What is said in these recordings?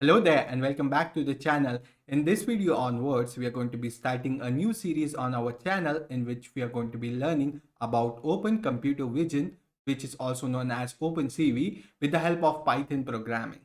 Hello there and welcome back to the channel. In this video onwards, we are going to be starting a new series on our channel in which we are going to be learning about Open Computer Vision, which is also known as OpenCV, with the help of Python programming.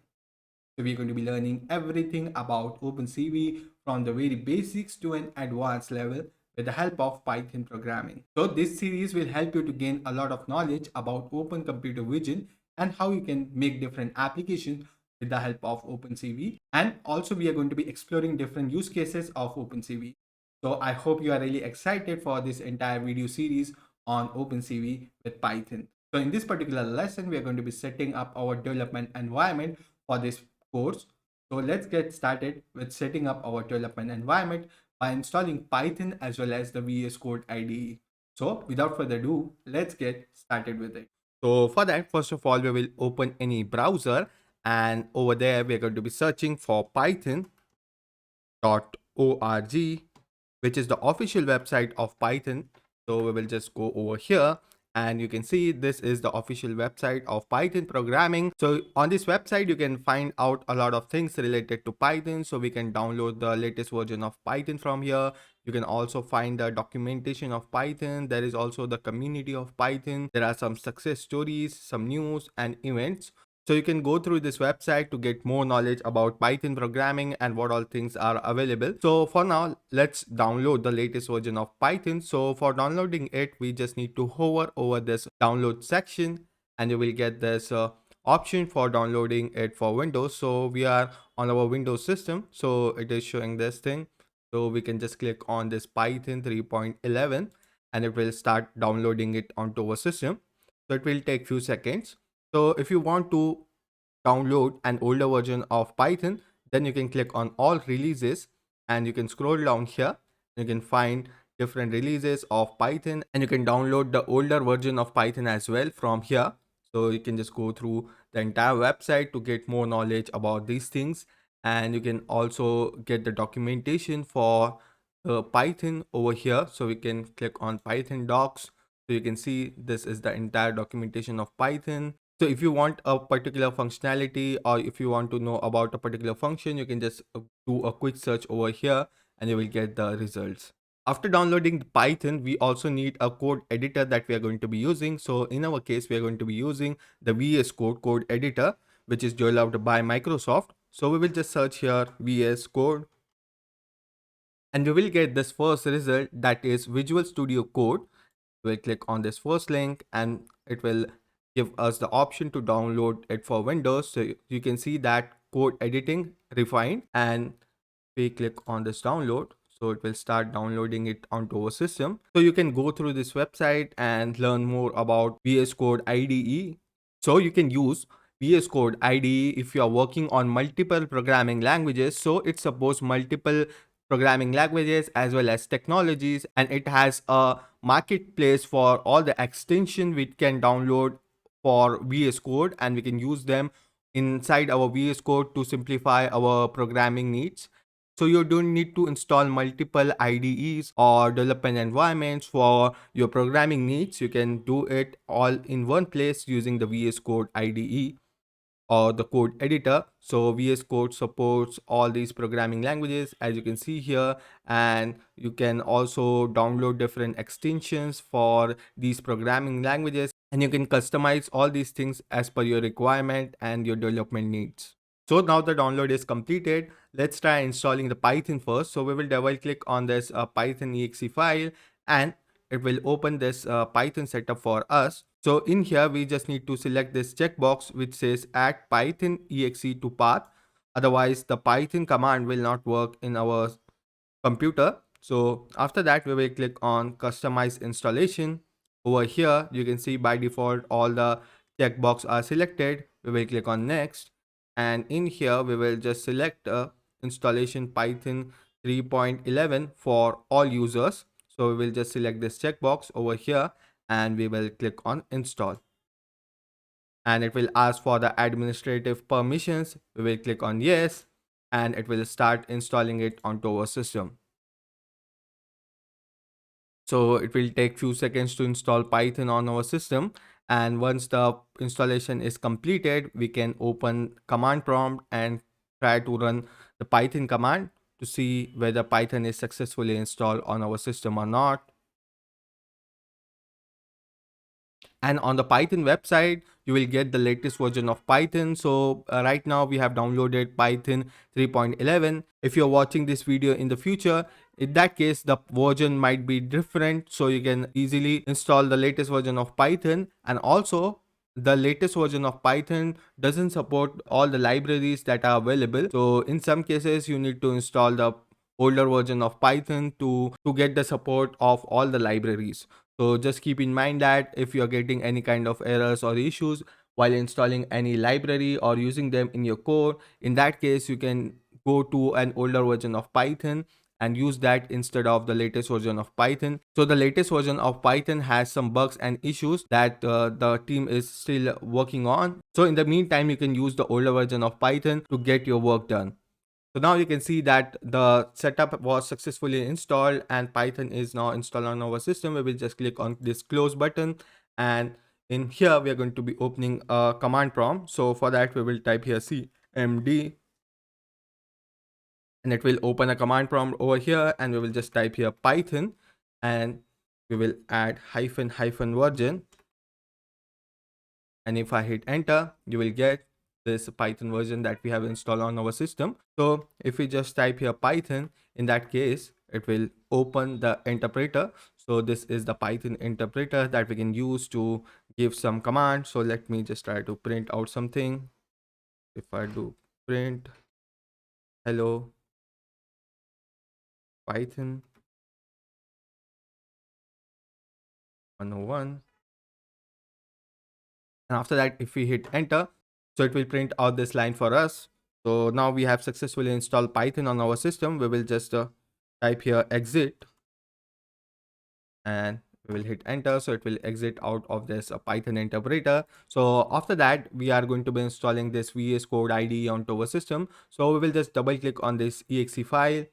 So we are going to be learning everything about OpenCV from the very basics to an advanced level with the help of Python programming. So this series will help you to gain a lot of knowledge about Open Computer Vision and how you can make different applications with the help of OpenCV. And also we are going to be exploring different use cases of OpenCV. So I hope you are really excited for this entire video series on OpenCV with Python. So in this particular lesson, we are going to be setting up our development environment for this course. So let's get started with setting up our development environment by installing Python as well as the VS Code IDE. So without further ado, let's get started with it. So for that, first of all, we will open any browser, and over there we are going to be searching for python.org, which is the official website of Python. So we will just go over here and you can see this is the official website of Python programming. So on this website, you can find out a lot of things related to Python. So we can download the latest version of Python from here. You can also find the documentation of Python. There is also the community of Python. There are some success stories, some news and events. So you can go through this website to get more knowledge about Python programming and what all things are available. So for now, let's download the latest version of Python. So for downloading it, we just need to hover over this download section and you will get this option for downloading it for Windows. So we are on our Windows system. So it is showing this thing. So we can just click on this Python 3.11 and it will start downloading it onto our system. So it will take few seconds. So if you want to download an older version of Python, then you can click on all releases and you can scroll down here. You can find different releases of Python and you can download the older version of Python as well from here. So you can just go through the entire website to get more knowledge about these things. And you can also get the documentation for Python over here. So we can click on Python docs. So you can see this is the entire documentation of Python. So if you want a particular functionality or if you want to know about a particular function, you can just do a quick search over here and you will get the results. After downloading the Python, we also need a code editor that we are going to be using. So in our case, we are going to be using the VS Code code editor, which is developed by Microsoft. So we will just search here VS Code and we will get this first result, that is Visual Studio Code. We'll click on this first link and it will give us the option to download it for Windows. So you can see that code editing refined, and we click on this download. So it will start downloading it onto our system. So you can go through this website and learn more about VS Code IDE. So you can use VS Code IDE if you are working on multiple programming languages. So it supports multiple programming languages as well as technologies, and it has a marketplace for all the extension we can download for VS Code, and we can use them inside our VS Code to simplify our programming needs. So you don't need to install multiple IDEs or development environments for your programming needs. You can do it all in one place using the VS Code IDE or the code editor. So VS Code supports all these programming languages, as you can see here, and you can also download different extensions for these programming languages, and you can customize all these things as per your requirement and your development needs. So now the download is completed. Let's try installing the Python first. So we will double click on this Python exe file and it will open this Python setup for us. So in here, we just need to select this checkbox which says add Python exe to path. Otherwise, the Python command will not work in our computer. So after that, we will click on customize installation. Over here, you can see by default, all the checkbox are selected. We will click on next. And in here, we will just select installation Python 3.11 for all users. So we will just select this checkbox over here and we will click on install. And it will ask for the administrative permissions. We will click on yes and it will start installing it onto our system. So it will take few seconds to install Python on our system. And once the installation is completed, we can open command prompt and try to run the Python command to see whether Python is successfully installed on our system or not. And on the Python website, you will get the latest version of Python. So right now we have downloaded Python 3.11. If you're watching this video in the future, in that case the version might be different, so you can easily install the latest version of Python. And also the latest version of Python doesn't support all the libraries that are available, so in some cases you need to install the older version of Python to get the support of all the libraries. So just keep in mind that if you're getting any kind of errors or issues while installing any library or using them in your code, in that case you can go to an older version of Python and use that instead of the latest version of Python. So the latest version of Python has some bugs and issues that the team is still working on. So in the meantime, you can use the older version of Python to get your work done. So now you can see that the setup was successfully installed and Python is now installed on our system. We will just click on this close button, and in here we are going to be opening a command prompt. So for that we will type here cmd, and it will open a command prompt over here, and we will just type here Python, and we will add hyphen hyphen version. And if I hit enter, you will get this Python version that we have installed on our system. So if we just type here Python, in that case, it will open the interpreter. So this is the Python interpreter that we can use to give some commands. So let me just try to print out something. If I do print hello Python 101, and after that if we hit enter, so it will print out this line for us. So now we have successfully installed Python on our system. We will just type here exit, and we will hit enter, so it will exit out of this Python interpreter. So after that we are going to be installing this VS Code IDE onto our system. So we will just double click on this exe file,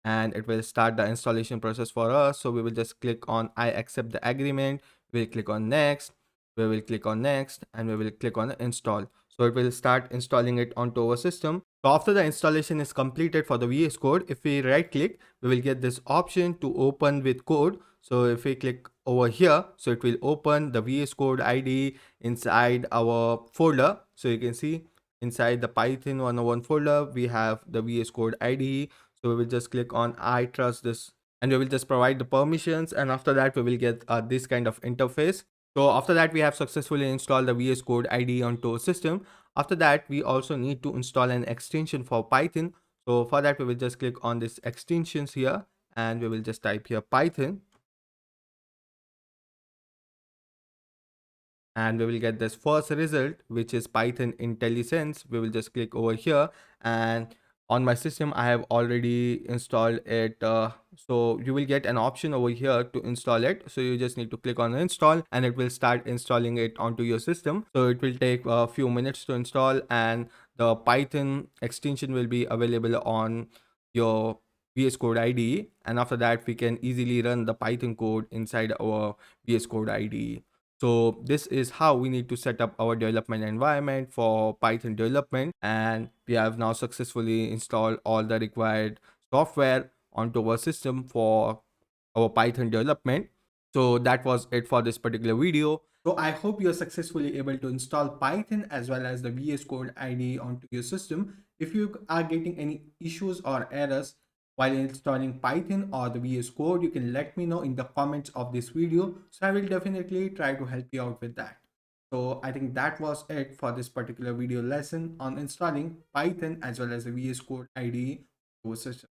and it will start the installation process for us. So we will just click on I accept the agreement, we'll click on next, we will click on next, and we will click on install. So it will start installing it onto our system. So after the installation is completed for the VS Code, if we right click, we will get this option to open with code. So if we click over here, so it will open the VS Code IDE inside our folder. So you can see inside the Python 101 folder, we have the VS Code IDE. So we will just click on I trust this, and we will just provide the permissions, and after that we will get this kind of interface. So after that we have successfully installed the VS Code IDE onto our system. After that we also need to install an extension for Python. So for that we will just click on this extensions here, and we will just type here Python, and we will get this first result, which is Python IntelliSense. We will just click over here, and on my system I have already installed it. So you will get an option over here to install it, so you just need to click on install, and it will start installing it onto your system. So it will take a few minutes to install, and the Python extension will be available on your VS Code IDE, and after that we can easily run the Python code inside our VS Code IDE. So this is how we need to set up our development environment for Python development, and we have now successfully installed all the required software onto our system for our Python development. So that was it for this particular video. So I hope you're successfully able to install Python as well as the VS Code IDE onto your system. If you are getting any issues or errors while installing Python or the VS Code, you can let me know in the comments of this video. So I will definitely try to help you out with that. So I think that was it for this particular video lesson on installing Python as well as the VS Code IDE to a system.